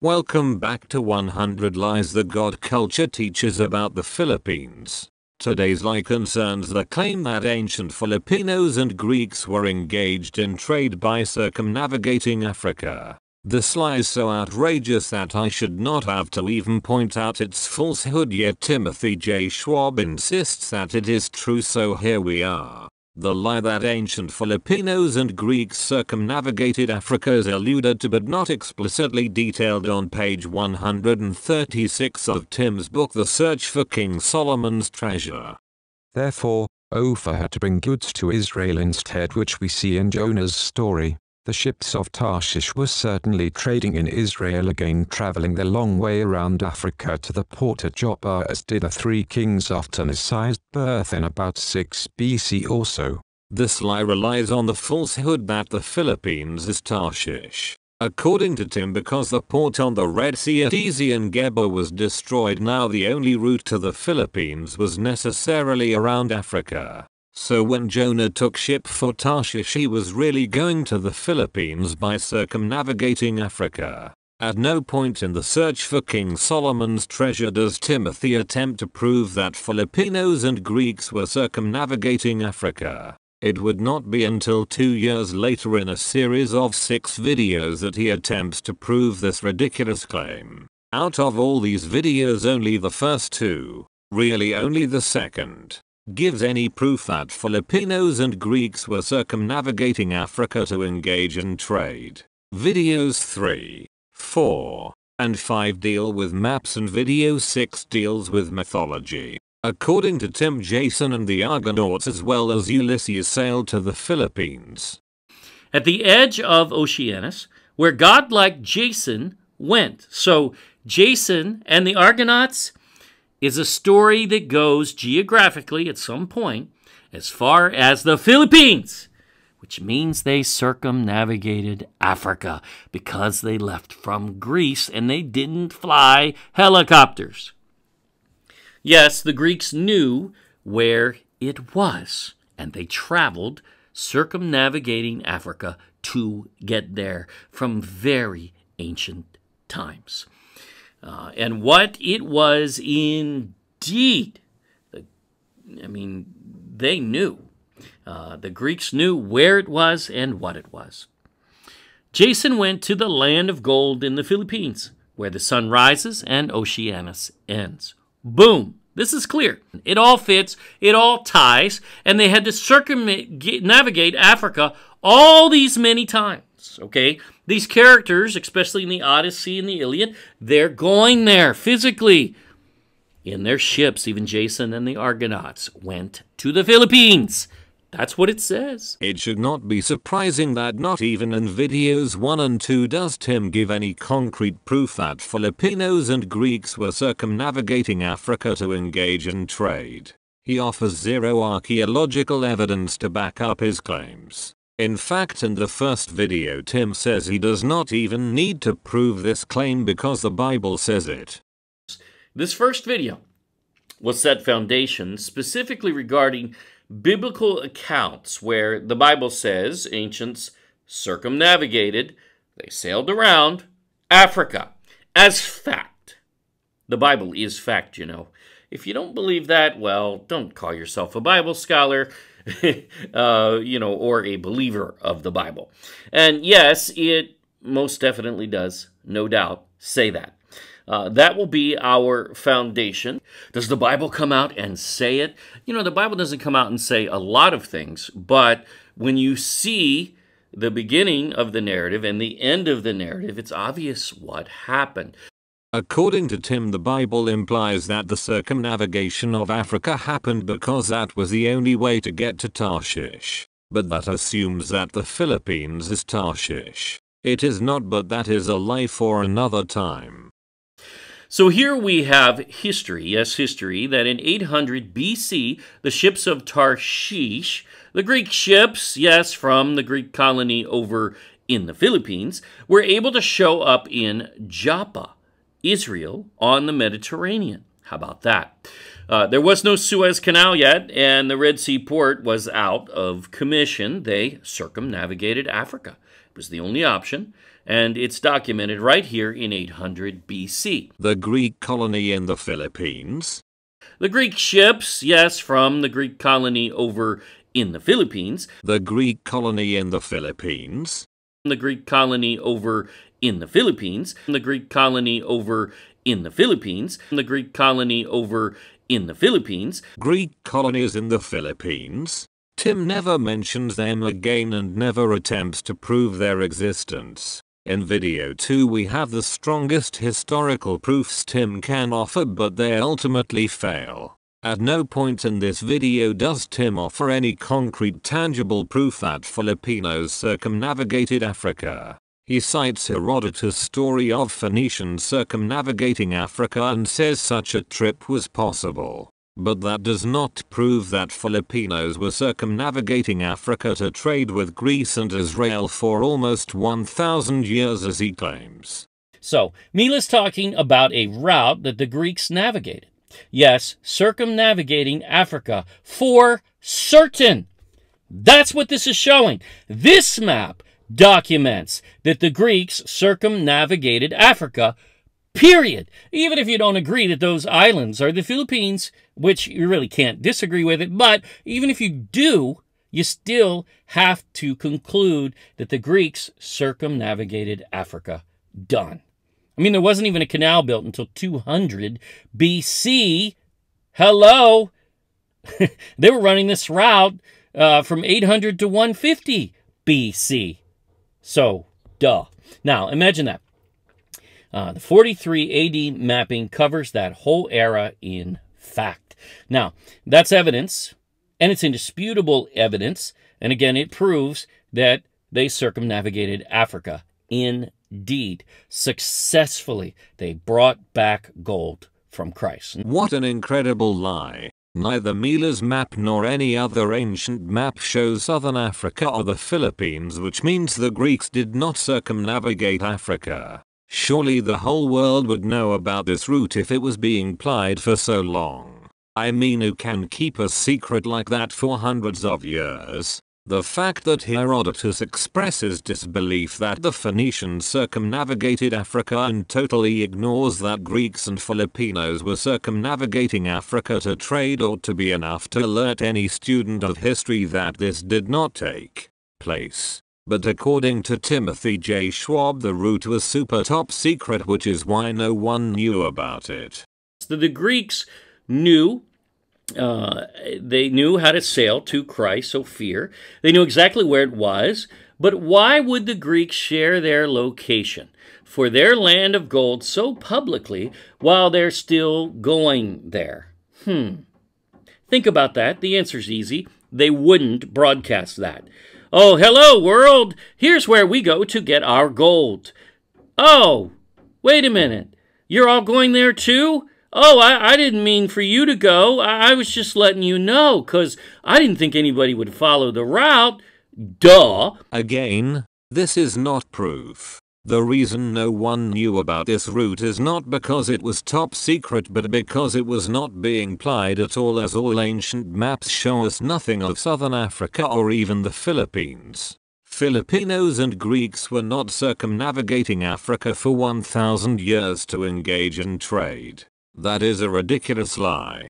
Welcome back to 100 Lies the God Culture teaches about the Philippines. Today's lie concerns the claim that ancient Filipinos and Greeks were engaged in trade by circumnavigating Africa. This lie is so outrageous that I should not have to even point out its falsehood, yet Timothy J. Schwab insists that it is true, so here we are. The lie that ancient Filipinos and Greeks circumnavigated Africa is alluded to but not explicitly detailed on page 136 of Tim's book The Search for King Solomon's Treasure. Therefore, Ophir had to bring goods to Israel instead, which we see in Jonah's story. The ships of Tarshish were certainly trading in Israel again, traveling the long way around Africa to the port at Joppa, as did the three kings after Messiah's birth in about 6 BC or so. This lie relies on the falsehood that the Philippines is Tarshish. According to Tim, because the port on the Red Sea at Ezion-Geber was destroyed, now the only route to the Philippines was necessarily around Africa. So when Jonah took ship for Tarshish, he was really going to the Philippines by circumnavigating Africa. At no point in the search for King Solomon's treasure does Timothy attempt to prove that Filipinos and Greeks were circumnavigating Africa. It would not be until 2 years later in a series of 6 videos that he attempts to prove this ridiculous claim. Out of all these videos, only the first 2, really only the second, gives any proof that Filipinos and Greeks were circumnavigating Africa to engage in trade. Videos 3, 4, and 5 deal with maps, and video 6 deals with mythology. According to Tim, Jason and the Argonauts as well as Ulysses sailed to the Philippines at the edge of Oceanus, where godlike Jason went. So Jason and the Argonauts is a story that goes geographically at some point as far as the Philippines, which means they circumnavigated Africa because they left from Greece and they didn't fly helicopters. Yes, the Greeks knew where it was, and they traveled circumnavigating Africa to get there from very ancient times. And what it was indeed, they knew. The Greeks knew where it was and what it was. Jason went to the land of gold in the Philippines, where the sun rises and Oceanus ends. Boom! This is clear. It all fits, it all ties, and they had to circumnavigate Africa all these many times, okay? These characters, especially in the Odyssey and the Iliad, they're going there physically in their ships. Even Jason and the Argonauts went to the Philippines. That's what it says. It should not be surprising that not even in videos 1 and 2 does Tim give any concrete proof that Filipinos and Greeks were circumnavigating Africa to engage in trade. He offers zero archaeological evidence to back up his claims. In fact, in the first video, Tim says he does not even need to prove this claim because the Bible says it. This first video will set foundation specifically regarding biblical accounts where the Bible says ancients circumnavigated, they sailed around Africa as fact. The Bible is fact, you know. If you don't believe that, well, don't call yourself a Bible scholar, or a believer of the Bible. And yes, it most definitely does, no doubt, say that. That will be our foundation. Does the Bible come out and say it? You know, the Bible doesn't come out and say a lot of things, but when you see the beginning of the narrative and the end of the narrative, it's obvious what happened. According to Tim, the Bible implies that the circumnavigation of Africa happened because that was the only way to get to Tarshish. But that assumes that the Philippines is Tarshish. It is not, but that is a lie for another time. So here we have history, yes, history, that in 800 BC, the ships of Tarshish, the Greek ships, yes, from the Greek colony over in the Philippines, were able to show up in Joppa, Israel, on the Mediterranean. How about that? There was no Suez Canal yet, and the Red Sea port was out of commission. They circumnavigated Africa. It was the only option, and it's documented right here in 800 BC. The Greek colony in the Philippines. The Greek ships, yes, from the Greek colony over in the Philippines. The Greek colony in the Philippines. The Greek colony over in the Philippines. The Greek colony over in the Philippines. The Greek colony over in the Philippines. Greek colonies in the Philippines. Tim never mentions them again and never attempts to prove their existence. In video 2 we have the strongest historical proofs Tim can offer, but they ultimately fail. At no point in this video does Tim offer any concrete tangible proof that Filipinos circumnavigated Africa. He cites Herodotus' story of Phoenicians circumnavigating Africa and says such a trip was possible. But that does not prove that Filipinos were circumnavigating Africa to trade with Greece and Israel for almost 1,000 years as he claims. So, Mila's talking about a route that the Greeks navigated. Yes, circumnavigating Africa for certain. That's what this is showing. This map documents that the Greeks circumnavigated Africa, period. Even if you don't agree that those islands are the Philippines, which you really can't disagree with it, but even if you do, you still have to conclude that the Greeks circumnavigated Africa. Done. I mean, there wasn't even a canal built until 200 BC. Hello? They were running this route from 800 to 150 BC. So, duh. Now, imagine that. The 43 AD mapping covers that whole era in fact. Now, that's evidence, and it's indisputable evidence, and again, it proves that they circumnavigated Africa. Indeed, successfully, they brought back gold from Christ. What an incredible lie. Neither Mila's map nor any other ancient map shows southern Africa or the Philippines, which means the Greeks did not circumnavigate Africa. Surely the whole world would know about this route if it was being plied for so long. I mean, who can keep a secret like that for hundreds of years? The fact that Herodotus expresses disbelief that the Phoenicians circumnavigated Africa and totally ignores that Greeks and Filipinos were circumnavigating Africa to trade ought to be enough to alert any student of history that this did not take place. But according to Timothy J. Schwab, the route was super top secret, which is why no one knew about it. The Greeks knew they knew how to sail to Chrysosphere. They knew exactly where it was, but why would the Greeks share their location for their land of gold so publicly while they're still going there? Think about that. The answer's easy. They wouldn't broadcast that. Oh, hello, world. Here's where we go to get our gold. Oh, wait a minute. You're all going there too? Oh, I didn't mean for you to go. I was just letting you know, because I didn't think anybody would follow the route. Duh. Again, this is not proof. The reason no one knew about this route is not because it was top secret, but because it was not being plied at all, as all ancient maps show us nothing of southern Africa or even the Philippines. Filipinos and Greeks were not circumnavigating Africa for 1,000 years to engage in trade. That is a ridiculous lie.